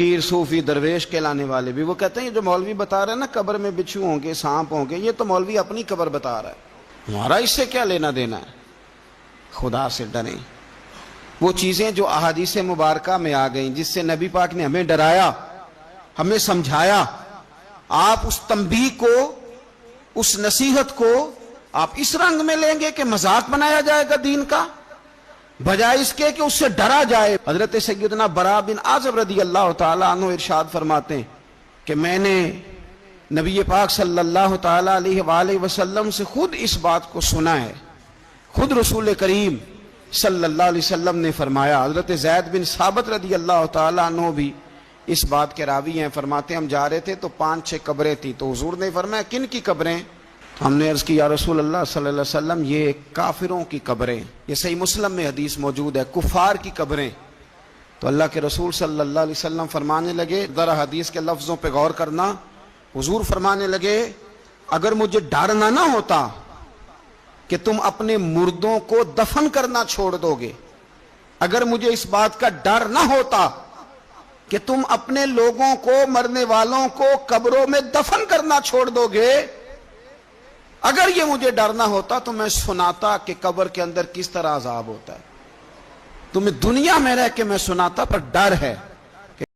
فقیر صوفی درویش کہلانے والے بھی وہ کہتے ہیں جو مولوی بتا رہے ہیں نا قبر میں بچھو ہوں گے سانپ ہوں گے، یہ تو مولوی اپنی قبر بتا رہا ہے، ہمارا اس سے کیا لینا دینا ہے۔ خدا سے ڈریں۔ وہ چیزیں جو احادیث مبارکہ میں آ گئیں، جس سے نبی پاک نے ہمیں ڈرایا، ہمیں سمجھایا، آپ اس تنبیہ کو، اس نصیحت کو آپ اس رنگ میں لیں گے کہ مذاق بنایا جائے گا دین کا، بجائے اس کے کہ اس سے ڈرا جائے۔ حضرت سیدنا براء بن عازب رضی اللہ تعالیٰ عنہ ارشاد فرماتے ہیں کہ میں نے نبی پاک صلی اللہ تعالیٰ علیہ وآلہ وسلم سے خود اس بات کو سنا ہے، خود رسول کریم صلی اللہ علیہ وسلم نے فرمایا۔ حضرت زید بن ثابت رضی اللہ تعالیٰ عنہ بھی اس بات کے راوی ہیں، فرماتے ہم جا رہے تھے تو 5-6 قبریں تھیں، تو حضور نے فرمایا کن کی قبریں؟ ہم نے عرض کی یا رسول اللہ صلی اللہ علیہ وسلم یہ کافروں کی قبریں، یہ صحیح مسلم میں حدیث موجود ہے، کفار کی قبریں۔ تو اللہ کے رسول صلی اللہ علیہ وسلم فرمانے لگے، ذرا حدیث کے لفظوں پہ غور کرنا، حضور فرمانے لگے اگر مجھے ڈر نہ ہوتا کہ تم اپنے مردوں کو دفن کرنا چھوڑ دو گے، اگر مجھے اس بات کا ڈر نہ ہوتا کہ تم اپنے لوگوں کو، مرنے والوں کو قبروں میں دفن کرنا چھوڑ دو گے، اگر یہ مجھے ڈر نہ ہوتا تو میں سناتا کہ قبر کے اندر کس طرح عذاب ہوتا ہے، تمہیں دنیا میں رہ کے میں سناتا، پر ڈر ہے۔